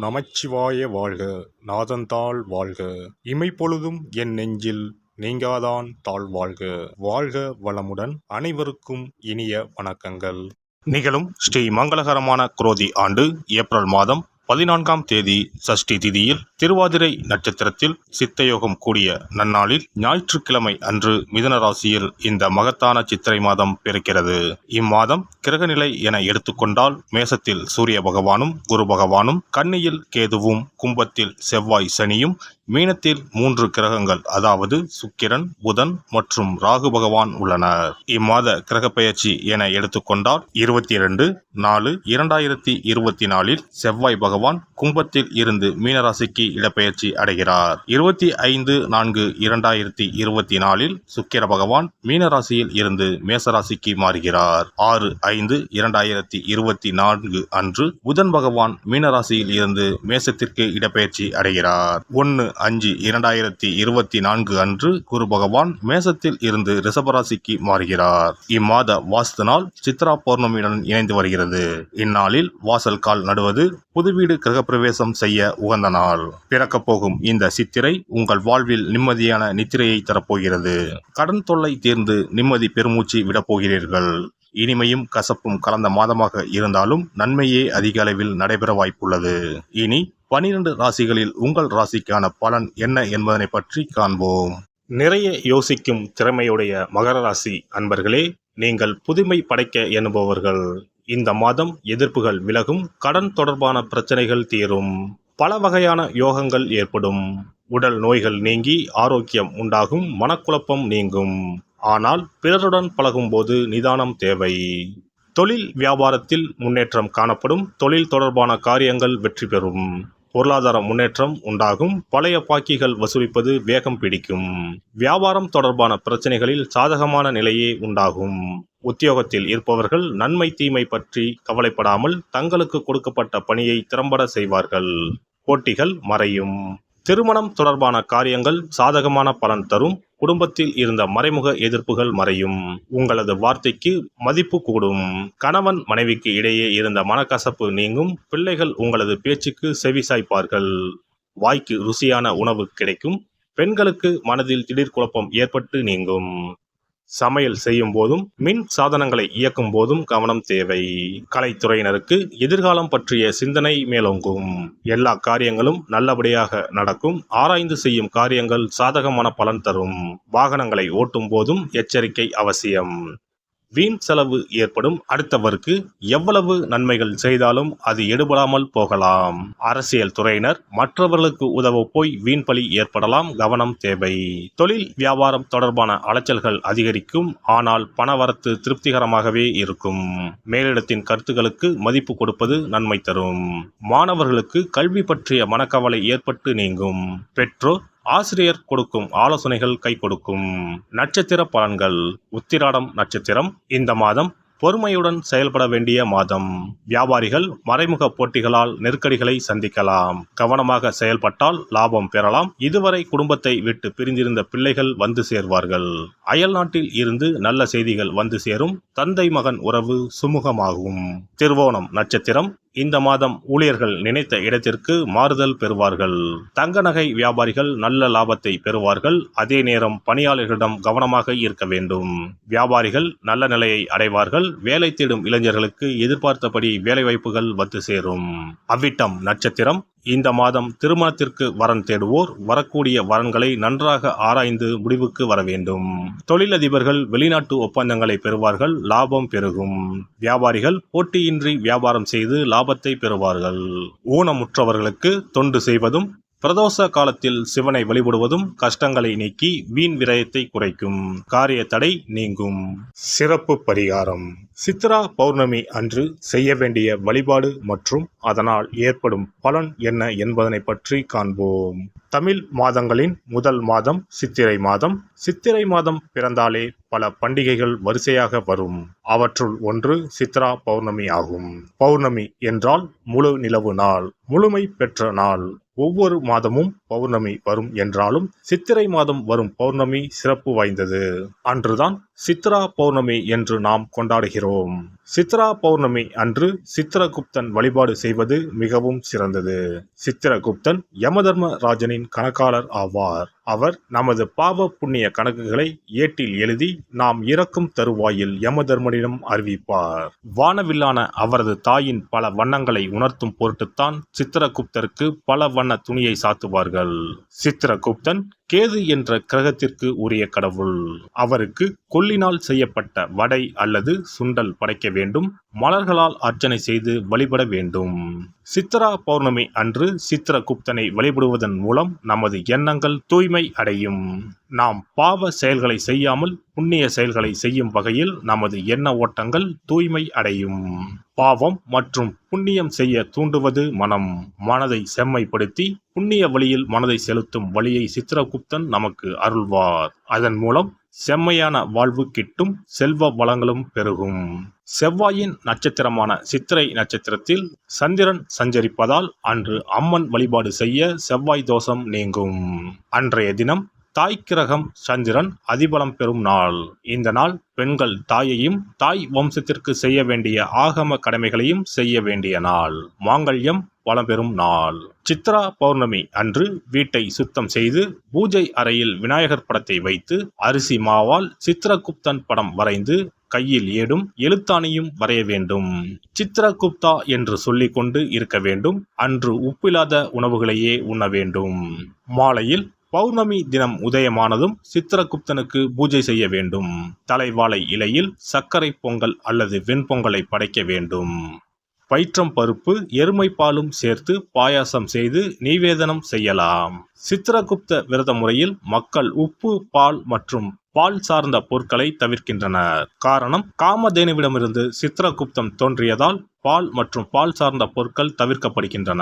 நமச்சிவாய வாழ்க. நாதந்தாள் வாழ்க. இமைப்பொழுதும் என் நெஞ்சில் நீங்காதான் தாழ் வாழ்க. வாழ்க வளமுடன். அனைவருக்கும் இனிய வணக்கங்கள். நிகழும் ஸ்ரீ மங்களகரமான குரோதி ஆண்டு ஏப்ரல் மாதம் 14ஆம் தேதி சஷ்டி திதியில் திருவாதிரை நட்சத்திரத்தில் சித்தயோகம் கூடிய நன்னாளில் ஞாயிற்றுக்கிழமை அன்று மிதுன ராசியில் இந்த மகத்தான சித்திரை மாதம் பிறக்கிறது. இம்மாதம் கிரகநிலை என எடுத்துக்கொண்டால் மேசத்தில் சூரிய பகவானும் குரு பகவானும், கன்னியில் கேதுவும், கும்பத்தில் செவ்வாய் சனியும், மீனத்தில் 3 கிரகங்கள் அதாவது சுக்கிரன், புதன் மற்றும் ராகு பகவான் உள்ளனர். இம்மாத கிரகப்பெயர்ச்சி என எடுத்துக்கொண்டால் 22/4/2024 செவ்வாய் பகவான் கும்பத்தில் இருந்து மீனராசிக்கு இடப்பெயர்ச்சி அடைகிறார். 25/4/2024 சுக்கிர பகவான் மீனராசியில் இருந்து மேசராசிக்கு மாறுகிறார். 6/5/2024 அன்று புதன் பகவான் மீனராசியில் இருந்து மேசத்திற்கு இடப்பெயர்ச்சி அடைகிறார். 1/5/2024 அன்று குரு பகவான் மேசத்தில் இருந்து ரிஷபராசிக்கு மாறுகிறார். இம்மாத வாஸ்து நாள் சித்ரா பௌர்ணமியுடன் இணைந்து வருகிறது. இந்நாளில் வாசல் கால் நடுவது, புது வீடு கிரகப்பிரவேசம் செய்ய உகந்த நாள். பிறக்கப் போகும் இந்த சித்திரை உங்கள் வாழ்வில் நிம்மதியான நித்திரையை தரப்போகிறது. கடன் தொல்லை தீர்ந்து நிம்மதி பெருமூச்சு விடப்போகிறீர்கள். இனிமையும் கசப்பும் கலந்த மாதமாக இருந்தாலும் நன்மையே அதிக அளவில் நடைபெற வாய்ப்புள்ளது. இனி 12 ராசிகளில் உங்கள் ராசிக்கான பலன் என்ன என்பதனை பற்றி காண்போம். நிறைய யோசிக்கும் திறமையுடைய மகர ராசி அன்பர்களே, நீங்கள் புதுமை படைக்க எண்ணுபவர்கள். இந்த மாதம் எதிர்ப்புகள் விலகும், கடன் தொடர்பான பிரச்சனைகள் தீரும், பல வகையான யோகங்கள் ஏற்படும், உடல் நோய்கள் நீங்கி ஆரோக்கியம் உண்டாகும், மனக்குழப்பம் நீங்கும். ஆனால் பிறருடன் பழகும் போது நிதானம் தேவை. தொழில் வியாபாரத்தில் முன்னேற்றம் காணப்படும், தொழில் தொடர்பான காரியங்கள் வெற்றி பெறும், பொருளாதார முன்னேற்றம் உண்டாகும், பழைய பாக்கிகள் வசூலிப்பது வேகம் பிடிக்கும், வியாபாரம் தொடர்பான பிரச்சனைகளில் சாதகமான நிலையே உண்டாகும். உத்தியோகத்தில் இருப்பவர்கள் நன்மை தீமை பற்றி கவலைப்படாமல் தங்களுக்கு கொடுக்கப்பட்ட பணியை திறம்பட செய்வார்கள். போட்டிகள் மறையும். திருமணம் தொடர்பான காரியங்கள் சாதகமான பலன் தரும், குடும்பத்தில் இருந்த மறைமுக எதிர்ப்புகள் மறையும், உங்களது வார்த்தைக்கு மதிப்பு கூடும், கணவன் மனைவிக்கு இடையே இருந்த மனக்கசப்பு நீங்கும், பிள்ளைகள் உங்களது பேச்சுக்கு செவிசாய்ப்பார்கள், வாய்க்கு ருசியான உணவு கிடைக்கும், பெண்களுக்கு மனதில் திடீர் குழப்பம் ஏற்பட்டு நீங்கும். சமையல் செய்யும் போதும் மின் சாதனங்களை இயக்கும் போதும் கவனம் தேவை. கலைத்துறையினருக்கு எதிர்காலம் பற்றிய சிந்தனை மேலோங்கும், எல்லா காரியங்களும் நல்லபடியாக நடக்கும், ஆராய்ந்து செய்யும் காரியங்கள் சாதகமான பலன் தரும், வாகனங்களை ஓட்டும் போதும் எச்சரிக்கை அவசியம். வீண் செலவு ஏற்படும், அடுத்தவருக்கு எவ்வளவு நன்மைகள் செய்தாலும் அது எடுபடாமல் போகலாம். அரசியல் துறையினர் மற்றவர்களுக்கு உதவ போய் வீண் பலி ஏற்படலாம், கவனம் தேவை. தொழில் வியாபாரம் தொடர்பான அலைச்சல்கள் அதிகரிக்கும், ஆனால் பணவரத்து திருப்திகரமாகவே இருக்கும். மேலிடத்தின் கருத்துக்களுக்கு மதிப்பு கொடுப்பது நன்மை தரும். மாணவர்களுக்கு கல்வி பற்றிய மனக்கவலை ஏற்பட்டு நீங்கும். பெற்றோர் ஆசிரியர் கொடுக்கும் ஆலோசனைகள் கை கொடுக்கும். நட்சத்திர பலன்கள். உத்திராடம் நட்சத்திரம். இந்த மாதம் பொறுமையுடன் செயல்பட வேண்டிய மாதம். வியாபாரிகள் மறைமுக போட்டிகளால் நெருக்கடிகளை சந்திக்கலாம், கவனமாக செயல்பட்டால் லாபம் பெறலாம். இதுவரை குடும்பத்தை விட்டு பிரிந்திருந்த பிள்ளைகள் வந்து சேர்வார்கள். அயல் நாட்டில் இருந்து நல்ல செய்திகள் வந்து சேரும், தந்தை மகன் உறவு சுமூகமாகும். திருவோணம் நட்சத்திரம். இந்த மாதம் ஊழியர்கள் நினைத்த இடத்திற்கு மாறுதல் பெறுவார்கள். தங்க நகை வியாபாரிகள் நல்ல லாபத்தை பெறுவார்கள். அதே நேரம் பணியாளர்களிடம் கவனமாக இருக்க வேண்டும். வியாபாரிகள் நல்ல நிலையை அடைவார்கள். வேலை தேடும் இளைஞர்களுக்கு எதிர்பார்த்தபடி வேலைவாய்ப்புகள் வந்து சேரும். அவ்விட்டம் நட்சத்திரம். இந்த மாதம் திருமணத்திற்கு வரன் தேடுவோர் வரக்கூடிய வரன்களை நன்றாக ஆராய்ந்து முடிவுக்கு வர வேண்டும். தொழிலதிபர்கள் வெளிநாட்டு ஒப்பந்தங்களை பெறுவார்கள், லாபம் பெருகும். வியாபாரிகள் போட்டியின்றி வியாபாரம் செய்து லாபத்தை பெறுவார்கள். ஊனமுற்றவர்களுக்கு தொண்டு செய்வதும் பிரதோஷ காலத்தில் சிவனை வழிபடுவதும் கஷ்டங்களை நீக்கி வீண் விரயத்தை குறைக்கும், காரிய தடை நீங்கும். சிறப்பு பரிகாரம். சித்ரா பௌர்ணமி அன்று செய்ய வேண்டிய வழிபாடு மற்றும் அதனால் ஏற்படும் பலன் என்ன என்பதனை பற்றி காண்போம். தமிழ் மாதங்களின் முதல் மாதம் சித்திரை மாதம். சித்திரை மாதம் பிறந்தாலே பல பண்டிகைகள் வரிசையாக வரும். அவற்றுள் ஒன்று சித்ரா பௌர்ணமி ஆகும். பௌர்ணமி என்றால் முழு நிலவு நாள், முழுமை பெற்ற நாள். ஒவ்வொரு மாதமும் பௌர்ணமி வரும் என்றாலும் சித்திரை மாதம் வரும் பௌர்ணமி சிறப்பு வாய்ந்தது. அன்றுதான் சித்ரா பௌர்ணமி என்று நாம் கொண்டாடுகிறோம். சித்ரா பௌர்ணமி அன்று சித்திரகுப்தன் வழிபாடு செய்வது மிகவும் சிறந்தது. சித்திரகுப்தன் யமதர்ம ராஜனின் கணக்காளர் ஆவார். அவர் நமது பாவ புண்ணிய கணக்குகளை ஏட்டில் எழுதி நாம் இறக்கும் தருவாயில் யமதர்மனிடம் அறிவிப்பார். வானவில்லான அவரது தாயின் பல வண்ணங்களை உணர்த்தும் பொருட்டுத்தான் சித்திரகுப்தருக்கு பல வண்ண துணியை சாத்துவார்கள். சித்திரகுப்தன் கேது என்ற கிரகத்திற்கு உரிய கடவுள். அவருக்கு கொல்லினால் செய்யப்பட்ட வடை அல்லது சுண்டல் படைக்க வேண்டும். மலர்களால் அர்ச்சனை செய்து வழிபட வேண்டும். சித்ரா பௌர்ணமி அன்று சித்திரகுப்தனை வழிபடுவதன் மூலம் நமது எண்ணங்கள் தூய்மை அடையும். நாம் பாவ செயல்களை செய்யாமல் புண்ணிய செயல்களை செய்யும் வகையில் நமது எண்ண ஓட்டங்கள் தூய்மை அடையும். பாவம் மற்றும் புண்ணியம் செய்ய தூண்டுவது மனம். மனதை செம்மைப்படுத்தி புண்ணிய வழியில் மனதை செலுத்தும் வழியை சித்திரகுப்தன் நமக்கு அருள்வார். அதன் மூலம் செம்மையான வாழ்வு கிட்டும், செல்வ வளங்களும் பெருகும். செவ்வாயின் நட்சத்திரமான சித்திரை நட்சத்திரத்தில் சந்திரன் சஞ்சரிப்பதால் அன்று அம்மன் வழிபாடு செய்ய செவ்வாய் தோஷம் நீங்கும். அன்றைய தினம் தாய் கிரகம் சந்திரன் அதிபலம் பெறும் நாள். இந்த நாள் பெண்கள் தாயையும் தாய் வம்சத்திற்கு செய்ய வேண்டிய ஆகம கடமைகளையும் செய்ய வேண்டிய நாள். மாங்கல்யம் வளம் பெறும் நாள். சித்ரா பௌர்ணமி அன்று வீட்டை சுத்தம் செய்து பூஜை அறையில் விநாயகர் படத்தை வைத்து அரிசி மாவால் சித்திரகுப்தன் படம் வரைந்து கையில் ஏடும் எழுத்தாணியும் வரைய வேண்டும். சித்திரகுப்தா என்று சொல்லிக் கொண்டு இருக்க வேண்டும். அன்று உப்பில்லாத உணவுகளையே உண்ண வேண்டும். மாலையில் பௌர்ணமி தினம் உதயமானதும் சித்திரகுப்தனுக்கு பூஜை செய்ய வேண்டும். தலைவாழை இலையில் சர்க்கரை பொங்கல் அல்லது வெண்பொங்கலை படைக்க வேண்டும். பயிற்றம் பருப்பு எருமை பாலும் சேர்த்து பாயாசம் செய்து நிவேதனம் செய்யலாம். சித்திரகுப்த விரத முறையில் மக்கள் உப்பு, பால் மற்றும் பால் சார்ந்த பொருட்களை தவிர்க்கின்றனர். காரணம், காமதேனுவிடமிருந்து சித்திரகுப்தன் தோன்றியதால் பால் மற்றும் பால் சார்ந்த பொருட்கள் தவிர்க்கப்படுகின்றன.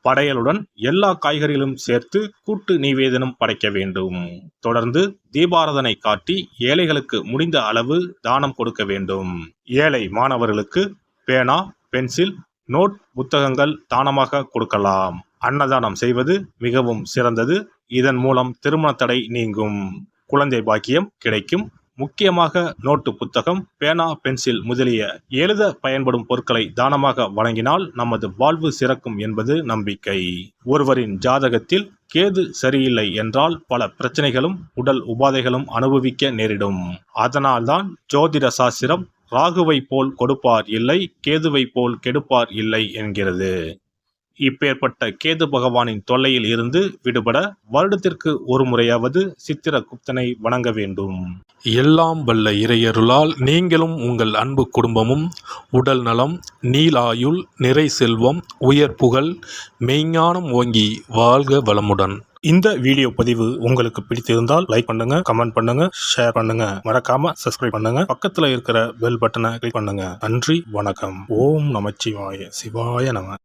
படையலுடன் எல்லா காய்கறிகளும் சேர்த்து கூட்டு நிவேதனம் படைக்க வேண்டும். தொடர்ந்து தீபாராதனை காட்டி ஏழைகளுக்கு முடிந்த அளவு தானம் கொடுக்க வேண்டும். ஏழை மாணவர்களுக்கு பேனா, பென்சில், நோட், புத்தகங்கள் தானமாக கொடுக்கலாம். அன்னதானம் செய்வது மிகவும் சிறந்தது. இதன் மூலம் திருமண தடை நீங்கும், குழந்தை பாக்கியம் கிடைக்கும். முக்கியமாக நோட்டு புத்தகம், பேனா, பென்சில் முதலிய எழுத பயன்படும் பொருட்களை தானமாக வழங்கினால் நமது வாழ்வு சிறக்கும் என்பது நம்பிக்கை. ஒருவரின் ஜாதகத்தில் கேது சரியில்லை என்றால் பல பிரச்சனைகளும் உடல் உபாதைகளும் அனுபவிக்க நேரிடும். அதனால்தான் ஜோதிட சாஸ்திரம் ராகுவை போல் கொடுப்பார் இல்லை, கேதுவை போல் கெடுப்பார் இல்லை என்கிறது. இப்பேற்பட்ட கேது பகவானின் தொல்லையில் இருந்து விடுபட வருடத்திற்கு ஒரு முறையாவது சித்திரகுப்தனை வணங்க வேண்டும். எல்லாம் வல்ல இறையருளால் நீங்களும் உங்கள் அன்பு குடும்பமும் உடல் நலம், நீலாயுள், நிறை செல்வம், உயர் புகழ், மெய்ஞானம் ஓங்கி வாழ்க வளமுடன். இந்த வீடியோ பதிவு உங்களுக்கு பிடித்திருந்தால் லைக் பண்ணுங்க, கமெண்ட் பண்ணுங்க, ஷேர் பண்ணுங்க. மறக்காம சப்ஸ்கிரைப் பண்ணுங்க. பக்கத்துல இருக்கிற பெல் பட்டனை கிளிக் பண்ணுங்க. நன்றி, வணக்கம். ஓம் நமச்சிவாய. சிவாய நம.